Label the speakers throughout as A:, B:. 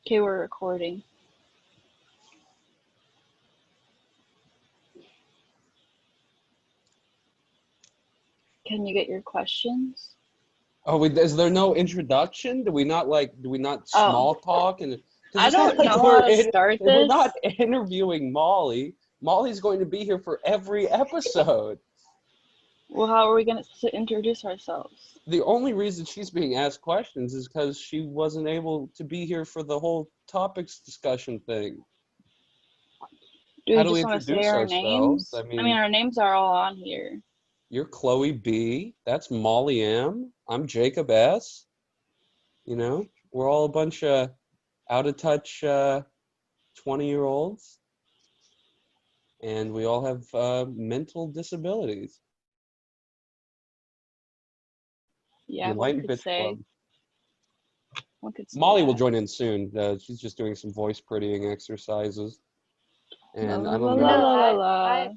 A: Okay, we're recording. Can you get your questions?
B: Oh, is there no introduction? Do we not small talk? And because
A: I
B: it's not
A: don't
B: like
A: know how to start
B: we're
A: this.
B: not interviewing Molly. Molly's going to be here for every episode.
A: Well, how are we going to introduce ourselves?
B: The only reason she's being asked questions is because she wasn't able to be here for the whole topics discussion thing.
A: Do
B: How
A: we
B: do we
A: just want to say
B: introduce
A: our
B: ourselves?
A: names? I mean, our names are all on here.
B: You're Chloe B. That's Molly M. I'm Jacob S. You know, we're all a bunch of out of touch 20-year-olds, and we all have mental disabilities.
A: Yeah,
B: The Enlightened Bitch Club.
A: One could say
B: Molly
A: that.
B: will join in soon. She's just doing some voice prettying exercises. And I don't know.
C: No,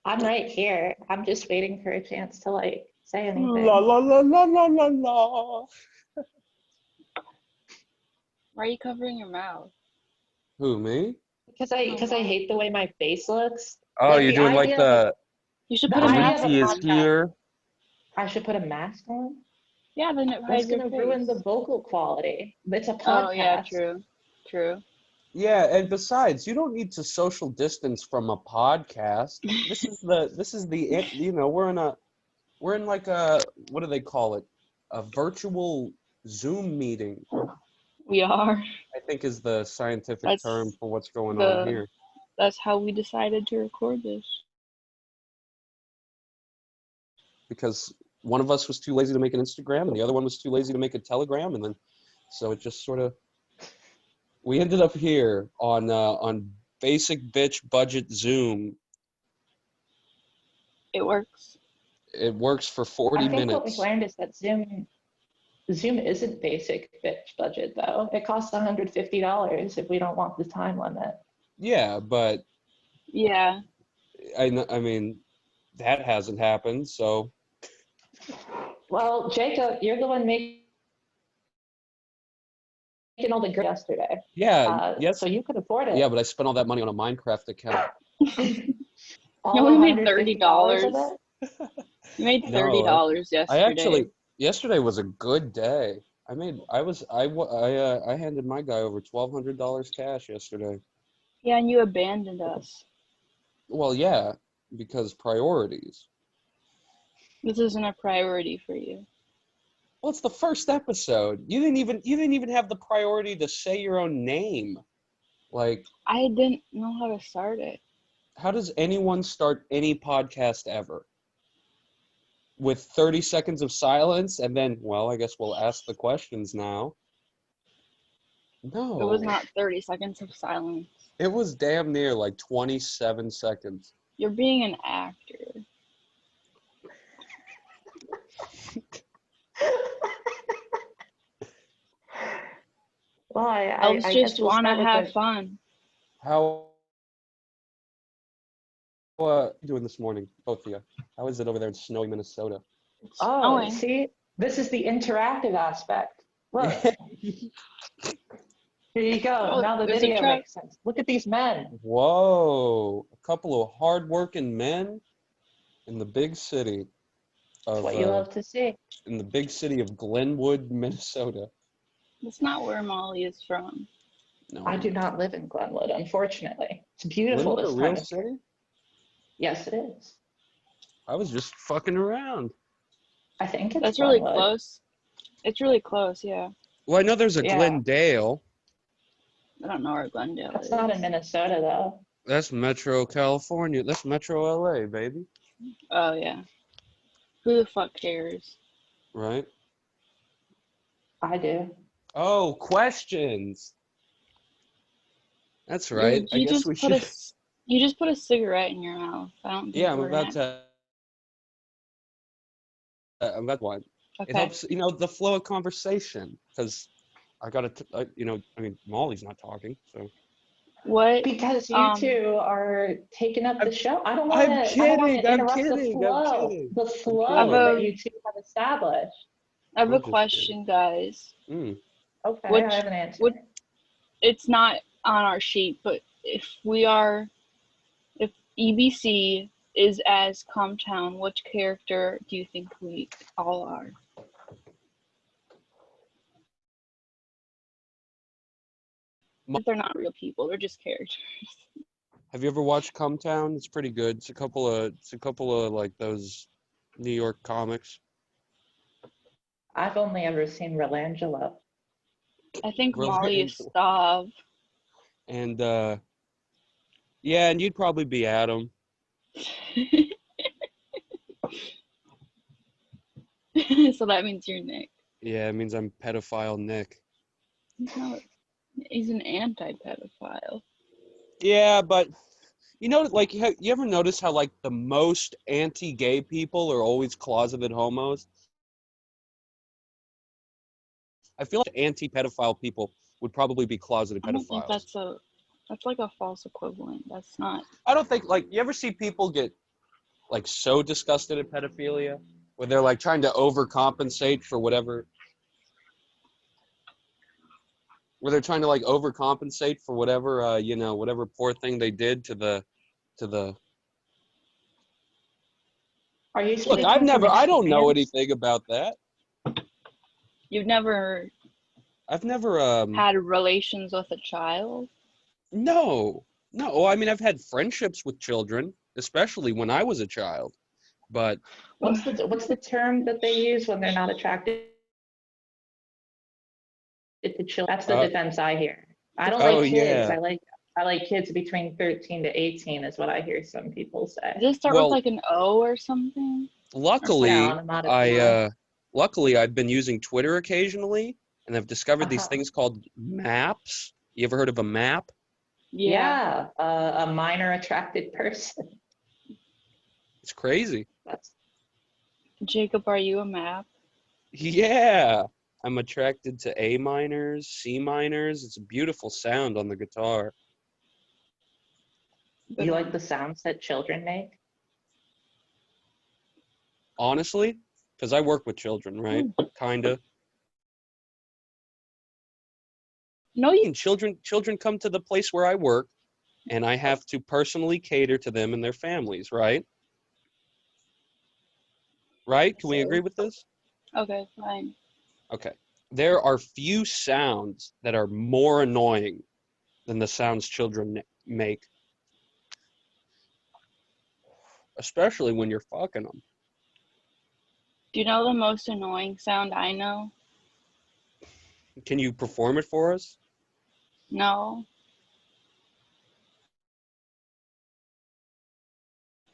C: I'm right here. I'm just waiting for a chance to say anything.
B: La la la la la la la.
A: Why are you covering your mouth?
B: Who, me?
C: Because I hate the way my face looks.
B: Oh, you're doing like the
A: You should put a mask
B: Lucy is
A: on.
B: here.
C: I should put a mask on?
A: Yeah, then it hides your face.
C: That's gonna ruin the vocal quality. It's a podcast.
A: Oh yeah, true.
B: Yeah, and besides, you don't need to social distance from a podcast. This is the you know, we're in like a, what do they call it? A virtual Zoom meeting.
A: We are.
B: I think is the scientific term for what's going on here.
A: That's how we decided to record this.
B: Because one of us was too lazy to make an Instagram and the other one was too lazy to make a Telegram, and then so it just sort of, we ended up here on basic bitch budget Zoom.
A: It works.
B: It works for 40 minutes.
C: I think what we learned is that Zoom isn't basic bitch budget though. It costs $150 if we don't want the time limit.
B: Yeah, but
A: yeah,
B: I mean that hasn't happened, so.
C: Well, Jacob, you're the one making all the yesterday.
B: Yeah, yes.
C: So you could afford it.
B: Yeah, but I spent all that money on a Minecraft account.
A: You only made $30. You made $30 yesterday.
B: Yesterday was a good day. I handed my guy over $1,200 cash yesterday.
A: Yeah, and you abandoned us.
B: Well, yeah, because priorities.
A: This isn't a priority for you.
B: Well, it's the first episode. You didn't even have the priority to say your own name. Like,
A: I didn't know how to start it.
B: How does anyone start any podcast ever? With 30 seconds of silence and then, well, I guess we'll ask the questions now. No.
A: It was not 30 seconds of silence.
B: It was damn near like 27 seconds.
A: You're being an actor.
C: Well, I
A: just want to have fun.
B: How are you doing this morning, both of you? How is it over there in snowy Minnesota?
C: Oh, see? This is the interactive aspect. Look. Here you go.
A: Oh,
C: now the video makes sense. Look at these men.
B: Whoa. A couple of hard-working men in the big city.
C: That's what you love to see.
B: In the big city of Glenwood, Minnesota.
A: That's not where Molly is from.
B: No,
C: I do not live in Glenwood, unfortunately. It's beautiful this time.
B: Glenwood, a real city?
C: Yes, it is.
B: I was just fucking around.
C: I think it's
A: That's really close. It's really close, yeah.
B: Well, I know there's a Glendale.
A: I don't know where Glendale is.
C: That's not in Minnesota, though.
B: That's Metro California. That's Metro LA, baby.
A: Oh, yeah. Who the fuck cares?
B: Right?
C: I do.
B: Oh, questions. That's right. I guess we should.
A: You just put a cigarette in your mouth. I don't think
B: I'm about to one.
A: Okay.
B: It helps, the flow of conversation, because I gotta, Molly's not talking, so.
C: What? Because you two are taking up the show. I don't want to interrupt the flow that you two have established.
A: I have a question, guys.
C: Okay, I have an answer.
A: it's not on our sheet, but if EBC is as Comtown, which character do you think we all are? They're not real people, they're just characters.
B: Have you ever watched Comtown? It's pretty good. It's a couple of like those New York comics.
C: I've only ever seen Rolangelo.
A: I think Molly is Stav.
B: And yeah, and you'd probably be Adam.
A: So that means you're Nick.
B: Yeah, it means I'm pedophile Nick.
A: He's an anti-pedophile.
B: Yeah, but you know, like, you ever notice how, like, the most anti-gay people are always closeted homos? I feel like anti-pedophile people would probably be closeted pedophiles.
A: I don't think that's like a false equivalent. That's not.
B: I don't think, like, you ever see people get, like, so disgusted at pedophilia? Where they're, like, trying to overcompensate for whatever... Where they're trying to, like, overcompensate for whatever, you know, whatever poor thing they did to the...
C: Are you
B: Look, I don't know anything about that.
A: I've never had relations with a child?
B: No. I mean, I've had friendships with children, especially when I was a child. But
C: what's the term that they use when they're not attracted to children? That's the defense I hear. I don't like kids. Yeah. I like kids between 13 to 18 is what I hear some people say.
A: Does it start with like an O or something?
B: Luckily, I've been using Twitter occasionally, and I've discovered these things called maps. You ever heard of a map?
C: Yeah, a minor attracted person.
B: It's crazy.
A: Jacob, are you a map?
B: Yeah, I'm attracted to A minors, C minors. It's a beautiful sound on the guitar.
C: You like the sounds that children make?
B: Honestly, because I work with children, right? Kinda.
A: No,
B: children come to the place where I work, and I have to personally cater to them and their families, right? Right? Can we agree with this?
A: Okay, fine.
B: Okay. There are few sounds that are more annoying than the sounds children make. Especially when you're fucking them.
A: Do you know the most annoying sound I know?
B: Can you perform it for us?
A: No.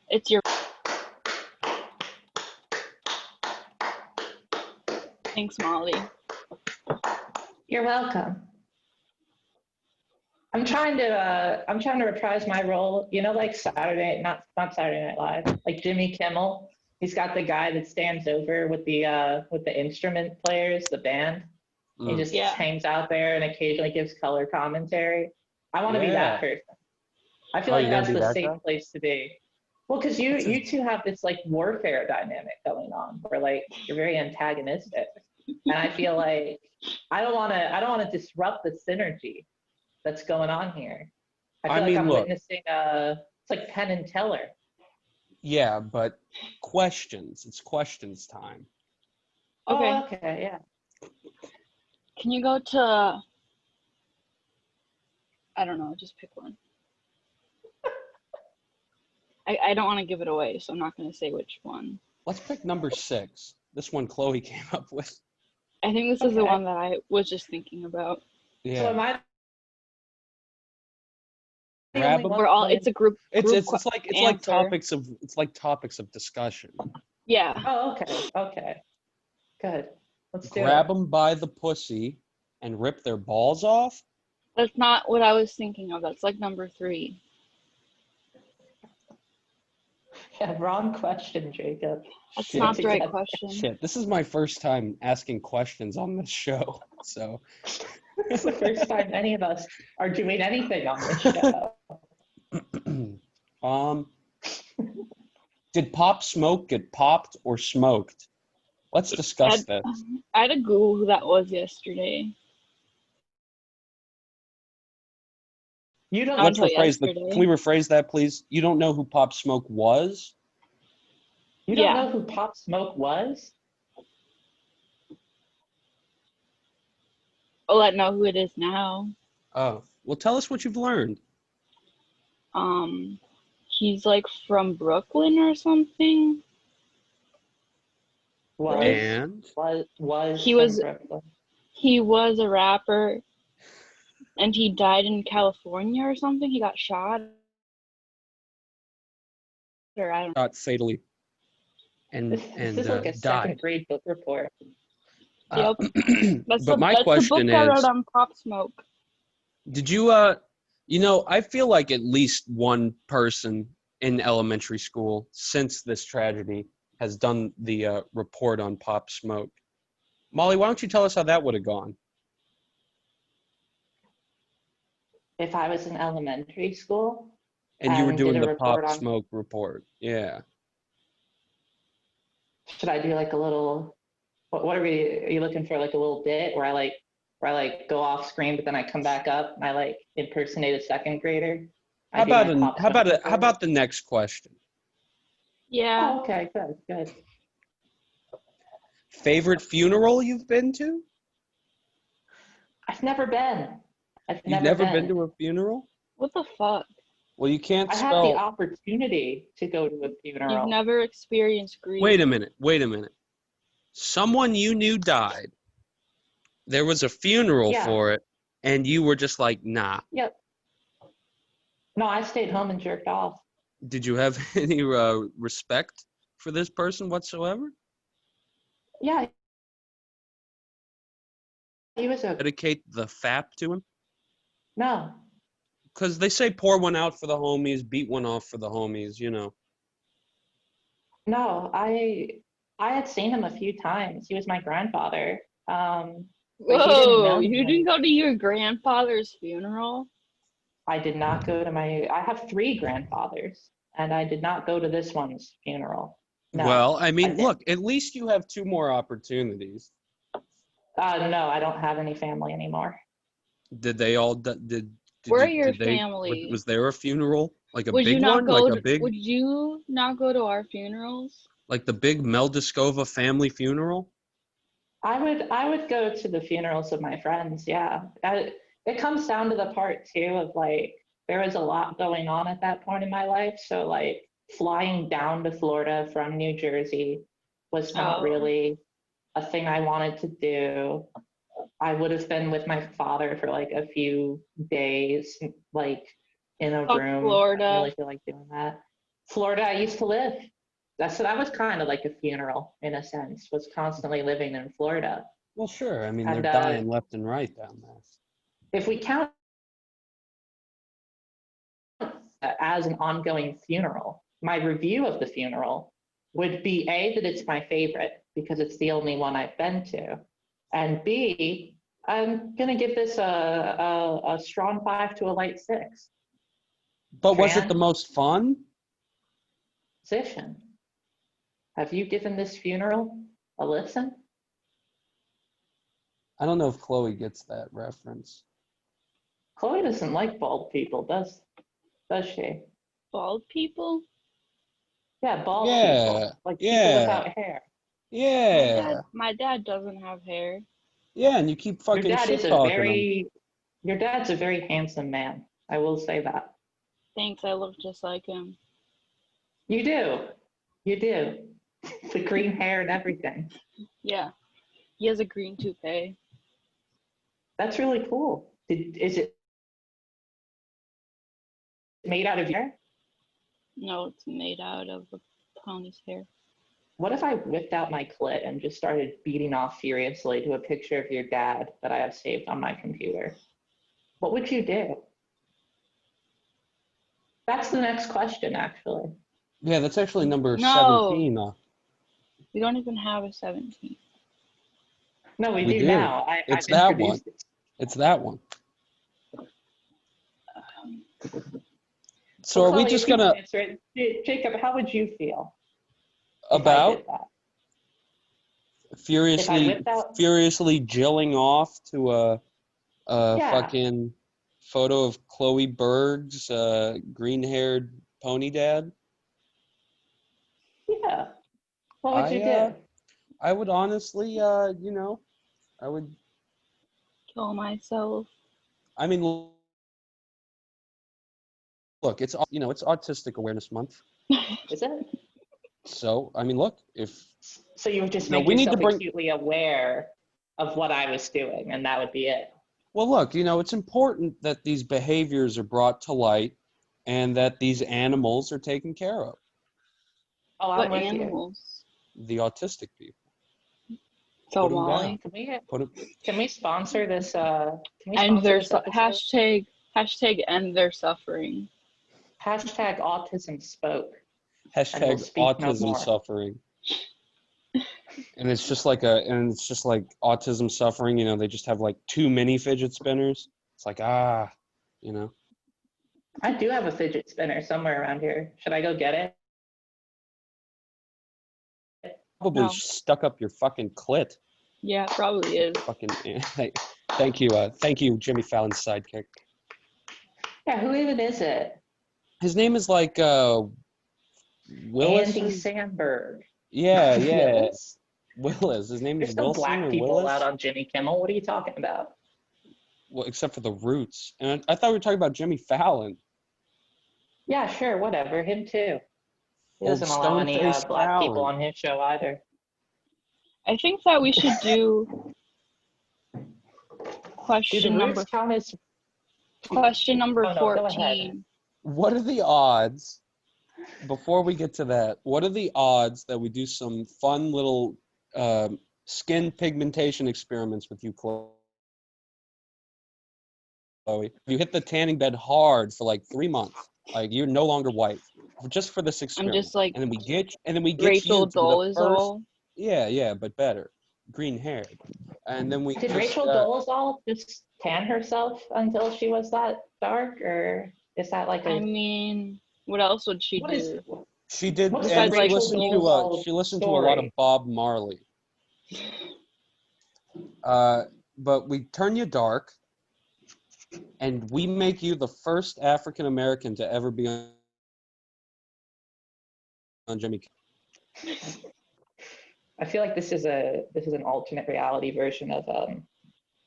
A: It's your... Thanks, Molly.
C: You're welcome. I'm trying to reprise my role. You know, like Saturday, not Saturday Night Live, like Jimmy Kimmel. He's got the guy that stands over with the instrument players, the band. He just hangs out there and occasionally gives color commentary. I want to be that person. I feel like that's the safe place to be. Well, because you two have this like warfare dynamic going on where like you're very antagonistic. And I feel like I don't want to disrupt the synergy that's going on here. I feel like I'm witnessing it's like Penn and Teller.
B: Yeah, but questions. It's questions time.
C: Okay. Oh, okay, yeah.
A: Can you go to, I don't know, just pick one. I don't want to give it away, so I'm not going to say which one.
B: Let's pick number 6. This one Chloe came up with.
A: I think this is the one that I was just thinking about.
B: Yeah.
C: So am I?
A: We're all. It's a group.
B: It's like topics of discussion.
A: Yeah.
C: Oh, okay. Good. Let's do it.
B: Grab them by the pussy and rip their balls off?
A: That's not what I was thinking of. That's like number 3.
C: Yeah, wrong question, Jacob.
A: That's not the right question.
B: Shit, this is my first time asking questions on this show, so.
C: It's the first time any of us are doing anything on this show.
B: Did Pop Smoke get popped or smoked? Let's discuss that.
A: I had to Google who that was yesterday.
C: You don't.
A: Not
B: Let's
A: until
B: rephrase
A: yesterday.
B: Can we rephrase that, please? You don't know who Pop Smoke was?
C: You don't
A: Yeah.
C: know who Pop Smoke was?
A: I'll let know who it is now.
B: Oh, well, tell us what you've learned.
A: He's like from Brooklyn or something.
B: And
A: He
C: from
A: was-
C: Brooklyn.
A: He was a rapper, and he died in California or something. He got shot, or I don't know.
B: shot fatally and
C: This is like a
B: died.
C: second grade book report.
A: Yep. That's
B: But my
A: that's
B: question
A: the book I wrote
B: is,
A: on Pop Smoke.
B: did you I feel like at least one person in elementary school since this tragedy has done the report on Pop Smoke. Molly, why don't you tell us how that would have gone?
C: If I was in elementary school
B: And you were
C: and
B: doing
C: did a
B: the
C: report
B: Pop
C: on,
B: Smoke report. Yeah.
C: should I do like a little, what are you looking for, like a little bit where I go off screen, but then I come back up and I like impersonate a second grader?
B: How about the next question?
A: Yeah.
C: Oh, okay, good.
B: Favorite funeral you've been to?
C: I've never been.
B: You've never been to a funeral?
A: What the fuck?
B: Well, you can't
C: I had the
B: spell.
C: opportunity to go to a funeral.
A: You've never experienced grief.
B: Wait a minute. Someone you knew died. There was a funeral
C: Yeah.
B: for it, and you were just like, nah.
C: Yep. No, I stayed home and jerked off.
B: Did you have any respect for this person whatsoever?
C: Yeah. He was a
B: Dedicate the FAP to him?
C: no.
B: Because they say pour one out for the homies, beat one off for the homies, you know.
C: No, I had seen him a few times. He was my grandfather. But he didn't
A: Whoa!
C: know
A: You
C: me.
A: didn't go to your grandfather's funeral?
C: I did not go to I have 3 grandfathers, and I did not go to this one's funeral. No,
B: Well, I mean,
C: didn't.
B: look, at least you have 2 more opportunities.
C: No, I don't have any family anymore.
B: Did they all, did
A: Where are
B: you,
A: your
B: did they,
A: family?
B: was there a funeral? Like a
A: Would you
B: big
A: not
B: one?
A: go
B: Like a
A: to,
B: big,
A: would you not go to our funerals?
B: like the big Meldiskova family funeral?
C: I would go to the funerals of my friends. Yeah, it comes down to the part too of like there was a lot going on at that point in my life. So like flying down to Florida from New Jersey was not
A: Oh.
C: really a thing I wanted to do. I would have been with my father for like a few days, like in a
A: Fuck
C: room.
A: Florida.
C: I don't really feel like doing that. Florida, I used to live. So that was kind of like a funeral in a sense, was constantly living in Florida.
B: Well, sure. I mean,
C: And,
B: they're dying left and right down there.
C: If we count as an ongoing funeral, my review of the funeral would be A, that it's my favorite because it's the only one I've been to. And B, I'm going to give this a strong 5 to a light 6.
B: But was it the most fun?
C: Transition. Have you given this funeral a listen?
B: I don't know if Chloe gets that reference.
C: Chloe doesn't like bald people, does she?
A: Bald people?
C: Yeah, bald
B: Yeah,
C: people. Like
B: yeah.
C: people without hair.
B: Yeah.
A: My dad doesn't have hair.
B: Yeah, and you keep
C: Your
B: fucking
C: dad
B: shit
C: is a
B: talking him.
C: very your dad's a very handsome man. I will say that.
A: Thanks, I look just like him.
C: You do. You do. The green hair and everything.
A: Yeah. He has a green toupee.
C: That's really cool. Is it made out of hair?
A: No, it's made out of a pony's hair.
C: What if I whipped out my clit and just started beating off furiously to a picture of your dad that I have saved on my computer? What would you do? That's the next question, actually.
B: Yeah, that's actually number
A: No.
B: 17.
A: We don't even have a 17.
C: No, we
B: We
C: do
B: do.
C: now.
B: It's
C: I've
B: that
C: introduced it.
B: It's that one. So are we
C: Chloe,
B: just
C: if you
B: gonna
C: can answer it, Jacob, how would you feel
B: about
C: if I did that?
B: furiously
C: whipped out-
B: furiously jilling off to a
C: Yeah.
B: fucking photo of Chloe Berg's green-haired pony dad?
C: Yeah. What would you do?
B: I would honestly, you know, I would.
A: Kill myself.
B: I mean, look, it's you know, it's Autistic Awareness Month.
C: Is it?
B: So I mean, look, if
C: So you would just
B: No,
C: make
B: we need to
C: yourself
B: bring-
C: acutely aware of what I was doing, and that would be it.
B: well, look, you know, it's important that these behaviors are brought to light, and that these animals are taken care of.
C: Oh, I'm
A: What
C: with you.
A: animals?
B: The autistic people.
A: So
B: Put 'em
A: Molly.
C: Can we sponsor this? Can we
A: And
C: sponsor
A: their
C: this episode?
A: hashtag end their suffering.
C: Hashtag autism spoke.
B: Hashtag
C: speak no
B: autism
C: more.
B: suffering. And it's just like autism suffering, you know, they just have like too many fidget spinners. It's like, you know.
C: I do have a fidget spinner somewhere around here. Should I go get it?
B: Probably
A: No.
B: stuck up your fucking clit.
A: Yeah, it probably is.
B: Fucking thank you, Jimmy Fallon's sidekick.
C: Yeah, who even is it?
B: His name is like Willis.
C: Andy Samberg.
B: Yeah.
C: Willis?
B: Willis. His name
C: There's
B: is
C: still
B: Wilson
C: black
B: or
C: people
B: Willis.
C: out on Jimmy Kimmel. What are you talking about?
B: Well, except for the roots. And I thought we were talking about Jimmy Fallon.
C: Yeah, sure, whatever. Him too. He
B: Old
C: doesn't allow any
B: stone-faced
C: black people
B: Fallon.
C: on his show either.
A: I think that we should do
C: Do the
A: question number
C: roots count as... Oh, no, go ahead.
A: 14.
B: What are the odds, before we get to that, what are the odds that we do some fun little skin pigmentation experiments with you, Chloe? You hit the tanning bed hard for like 3 months. Like, you're no longer white. Just for this
A: I'm
B: experiment.
A: just like
B: and then we get
A: Rachel
B: you to be the first.
A: Dolezal.
B: Yeah, but better. Green haired. And then we
C: Did
B: just,
C: Rachel Dolezal just tan herself until she was that dark, or is that like a...
A: I mean, what else would she
C: What is...
A: do?
B: she did,
C: What's
B: and
A: the
B: she
A: Rachel
B: listened
C: Dolezal
B: to a lot of
C: story?
B: Bob Marley. But we turn you dark, and we make you the first African American to ever be on Jimmy Kimmel.
C: I feel like this is an alternate reality version of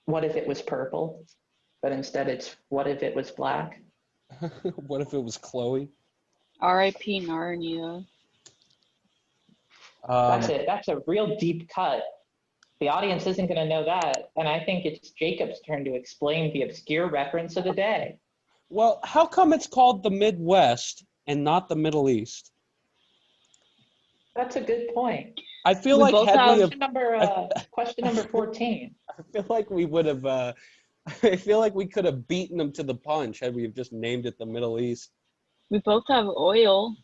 C: What If It Was Purple, but instead it's What If It Was Black.
B: What if it was Chloe?
A: R.I.P. Narnia.
C: That's a real deep cut. The audience isn't going to know that, and I think it's Jacob's turn to explain the obscure reference of the day.
B: Well, how come it's called the Midwest and not the Middle East?
C: That's a good point.
B: I feel
A: We
B: like
A: both
B: had
A: have-
B: we have,
C: Question number 14.
B: I feel like we would have. I feel like we could have beaten them to the punch had we have just named it the Middle East,
A: We both have oil.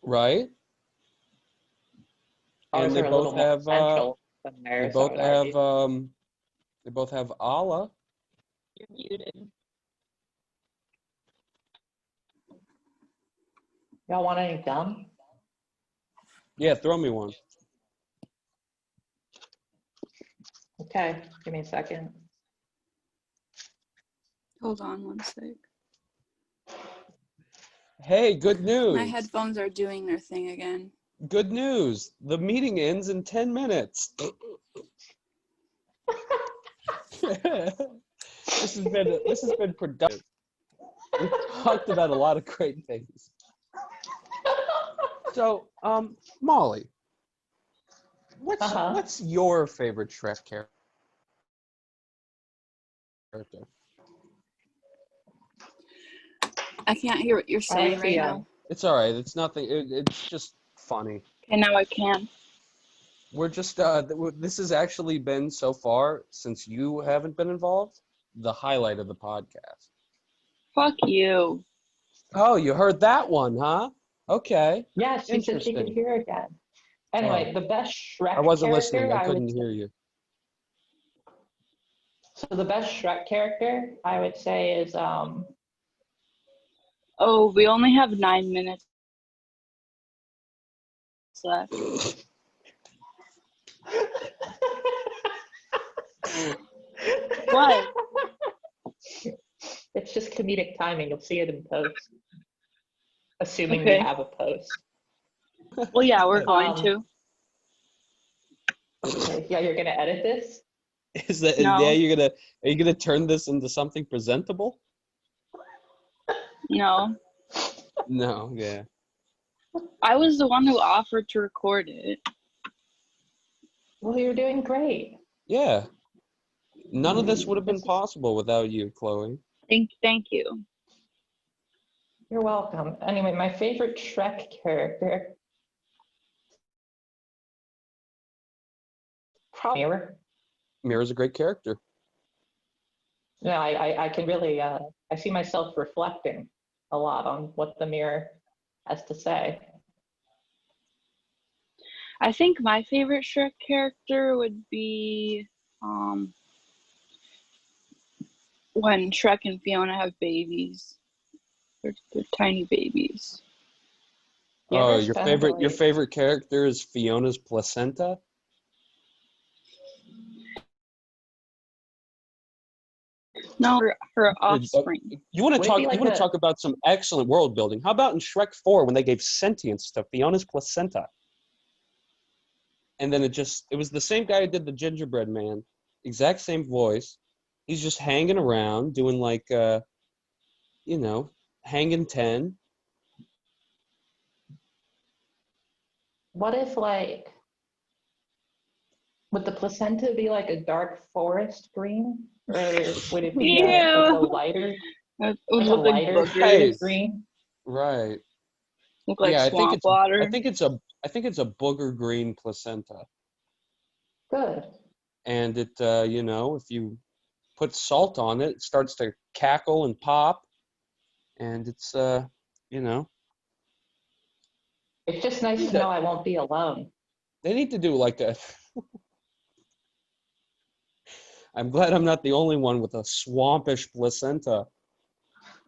B: right?
C: Ours
B: And they
C: are a
B: both
C: little more
B: have.
C: essential than
B: They
C: theirs, I
B: both
C: would
B: have.
C: argue.
B: They both have Allah.
A: You're muted.
C: Y'all want any gum?
B: Yeah, throw me one.
C: Okay, give me a second.
D: Hold on one sec.
B: Hey, good news.
D: My headphones are doing their thing again.
B: Good news. The meeting ends in 10 minutes. This has been productive. We've talked about a lot of great things. So, Molly, what's your favorite Shrek character?
D: I can't hear what you're saying right now.
B: It's all right. It's nothing. It's just funny.
A: Okay, now I can.
B: We're just this has actually been so far, since you haven't been involved, the highlight of the podcast.
A: Fuck you.
B: Oh, you heard that one, huh? Okay.
C: Yeah, she said she could
B: Interesting.
C: hear again. Anyway, the best Shrek
B: I wasn't
C: character,
B: listening. I
C: would
B: couldn't hear you.
C: So the best Shrek character, I would say, is
A: Oh, we only have 9 minutes left. What?
C: It's comedic timing. You'll see it in post, assuming
A: Okay.
C: we have a post.
A: Well, yeah, we're going
C: Um,
A: to.
C: Okay. Yeah, you're gonna edit this?
A: No.
B: Yeah, are you gonna turn this into something presentable?
A: No.
B: No, yeah.
A: I was the one who offered to record it.
C: Well, you're doing great.
B: Yeah. None of this would have been
C: This is-
B: possible without you, Chloe.
A: Thank you.
C: You're welcome. Anyway, my favorite Shrek character. Probably Mirror.
B: Mira's a great character.
C: No, I can really, I see myself reflecting a lot on what the mirror has to say.
A: I think my favorite Shrek character would be when Shrek and Fiona have babies. They're tiny babies.
C: You
B: Oh,
C: ever
B: your
C: spend, like-
B: favorite character is Fiona's placenta?
A: No, her offspring.
B: You want to
C: Would it
B: talk?
C: be like
B: You want
C: a-
B: to talk about some excellent world building? How about in Shrek 4 when they gave sentience to Fiona's placenta, and then it was the same guy who did the gingerbread man, exact same voice. He's just hanging around doing like, hanging 10.
C: What if, like, would the placenta be like a dark forest green? Or would it be like a
A: Ew.
C: lighter,
A: It would
C: like a
A: look like
C: lighter
A: boogers.
C: shade of green?
B: Right.
A: Look like
B: Yeah,
A: swamp water.
B: I think it's a booger green placenta,
C: Good.
B: and it if you put salt on it, it starts to cackle and pop, and it's
C: It's just nice to know I won't be alone.
B: they need to do like a. I'm glad I'm not the only one with a swampish placenta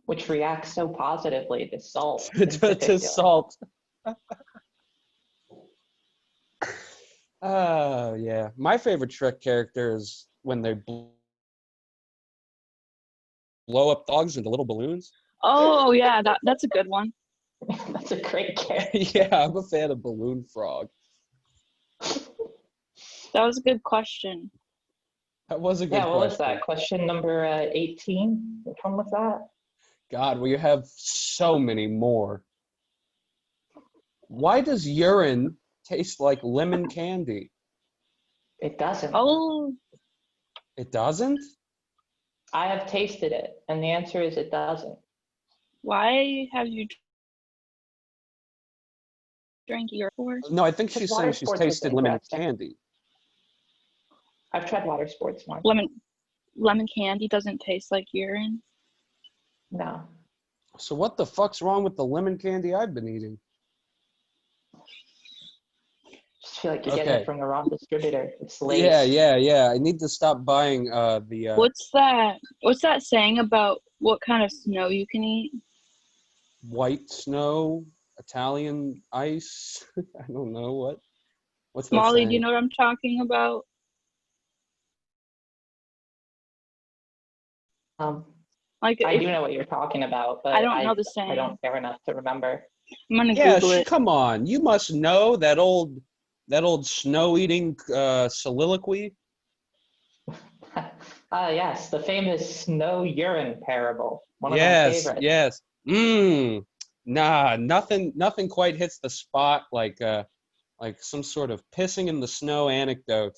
C: Which reacts so positively to salt.
B: to
C: in particular.
B: salt. Yeah. My favorite Shrek character is when they blow up dogs into little balloons.
A: Oh yeah, that's a good one.
C: That's a great character.
B: Yeah, I'm a fan of Balloon Frog.
A: That was a good question.
B: That was a good
C: Yeah, what was
B: question.
C: that? Question number 18? Which one was that?
B: God, we have so many more. Why does urine taste like lemon candy?
C: It doesn't.
A: Oh,
B: It doesn't?
C: I have tasted it, and the answer is it doesn't.
A: why have you drank your for?
B: No, I think
C: Because
B: she's
C: water
B: saying she's
C: sports are
B: tasted lemon
C: interesting.
B: candy.
C: I've tried water sports once.
A: Lemon candy doesn't taste like urine.
C: No.
B: So what the fuck's wrong with the lemon candy I've been eating?
C: Just feel like you're getting
B: Okay.
C: it from the wrong distributor. It's lace.
B: Yeah. I need to stop buying the
A: What's that saying about what kind of snow you can eat?
B: white snow, Italian ice. I don't know what's that
A: Molly,
B: saying?
A: do you know what I'm talking about? Like,
C: I do know what you're talking about, but
A: I don't know the
C: I
A: saying.
C: don't care enough to remember.
A: I'm gonna
B: Yeah,
A: Google it.
B: come on. You must know that old snow-eating soliloquy.
C: Yes, the famous snow urine parable. One of my
B: Yes,
C: favorites.
B: yes. Nah, nothing quite hits the spot like some sort of pissing in the snow anecdote.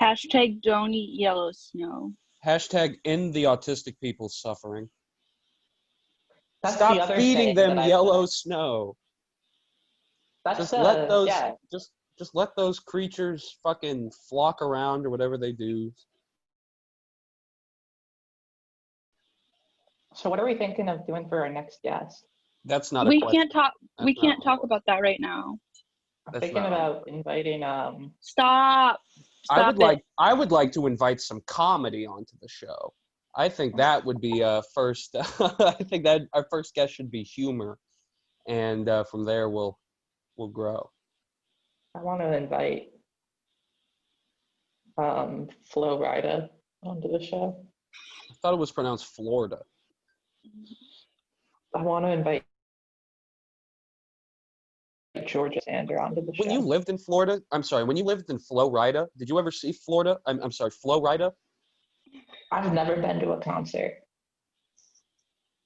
A: Hashtag don't eat yellow snow.
B: Hashtag end the autistic people's suffering.
C: That's the
B: Stop
C: other
B: feeding
C: saying
B: them
C: that
B: yellow snow.
C: That's
B: Just let those
C: yeah.
B: just let those creatures fucking flock around or whatever they do.
C: So what are we thinking of doing for our next guest?
B: That's not a
A: We
B: question.
A: can't talk. We
B: That's not
A: can't
B: a
A: talk
B: question.
A: about that right now.
C: I'm
B: That's
C: thinking
B: not
C: about inviting
A: Stop.
B: I
A: Stop
B: would
A: it.
B: I would like to invite some comedy onto the show. I think that would be first. I think that our first guest should be humor, and from there we'll grow.
C: I want to invite Flo Rida onto the show.
B: I thought it was pronounced Florida.
C: I want to invite Georgia Sander onto the show.
B: When you lived in Florida, when you lived in Florida, did you ever see Florida? I'm sorry, Florida?
C: I've never been to a concert.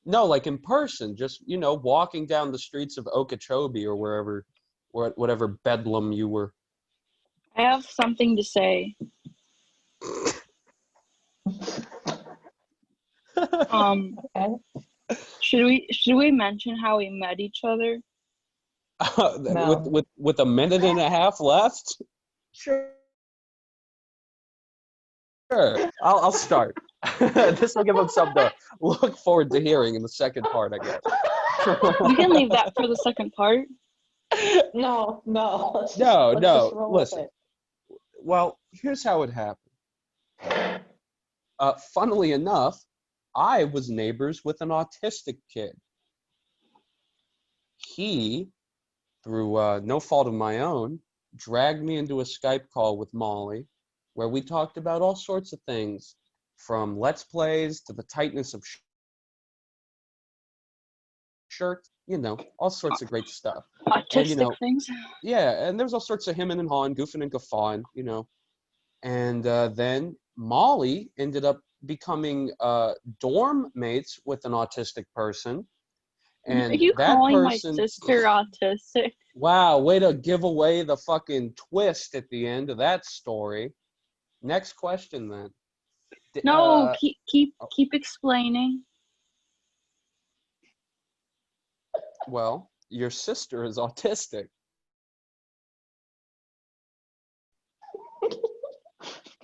B: No, like in person, just, walking down the streets of Okeechobee or wherever, whatever bedlam you were.
A: I have something to say.
C: Okay.
A: Should we mention how we met each other?
C: No.
B: With a minute and a half left? Sure. I'll start. This will give them something to look forward to hearing in the second part, I guess.
A: We can leave that for the second part.
C: No. Let's
B: No.
C: just roll with
B: Listen.
C: it.
B: Well, here's how it happened. Funnily enough, I was neighbors with an autistic kid. He, through no fault of my own, dragged me into a Skype call with Molly, where we talked about all sorts of things, from Let's Plays to the tightness of shirts, all sorts of great stuff.
A: Autistic things.
B: Yeah, and there's all sorts of hemming and hawing, goofing and guffawing, And then Molly ended up becoming dorm mates with an autistic person. And
A: Are you
B: that
A: calling
B: person,
A: my sister autistic?
B: wow, way to give away the fucking twist at the end of that story. Next question then.
A: No, keep explaining.
B: Well, your sister is autistic.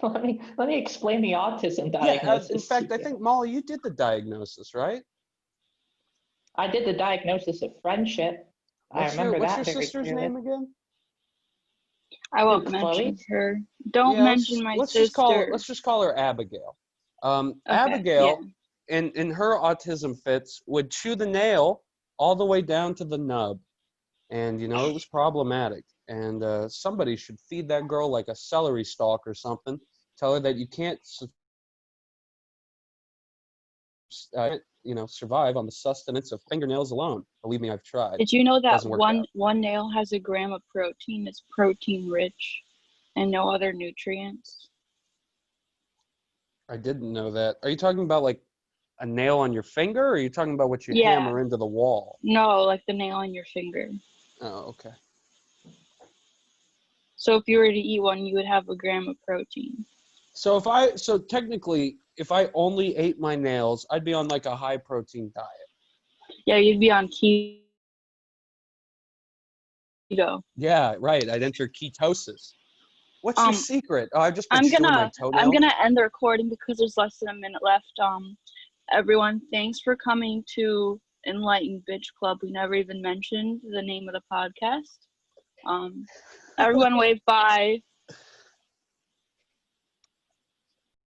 C: Let me explain the autism diagnosis.
B: In fact, I think, Molly, you did the diagnosis, right?
C: I did the diagnosis of friendship.
B: What's
C: I remember
B: your
C: that very
B: sister's
C: clearly.
B: name again?
A: I won't
C: Who,
A: mention
C: Chloe?
A: her. Don't mention my
B: let's
A: sister.
B: Let's just call her Abigail.
A: Okay,
B: Abigail, in her autism fits, would chew the nail all the way down to the nub, and it was problematic. And somebody should feed that girl like a celery stalk or something. Tell her that you can't, survive on the sustenance of fingernails alone. Believe me, I've tried.
A: Did you know that
B: Doesn't work out.
A: one nail has a gram of protein? It's protein rich and no other nutrients.
B: I didn't know that. Are you talking about like a nail on your finger, or are you talking about what you
A: Yeah.
B: hammer into the wall?
A: No, like the nail on your finger.
B: Oh, okay.
A: So if you were to eat one, you would have a gram of protein.
B: So technically, if I only ate my nails, I'd be on like a high protein diet.
A: Yeah, you'd be on keto.
B: Yeah, right. I'd enter ketosis. What's your secret? Oh, I've just been
A: I'm
B: chewing my toenail.
A: gonna end the recording because there's less than a minute left. Everyone, thanks for coming to Enlightened Bitch Club. We never even mentioned the name of the podcast. Everyone wave bye.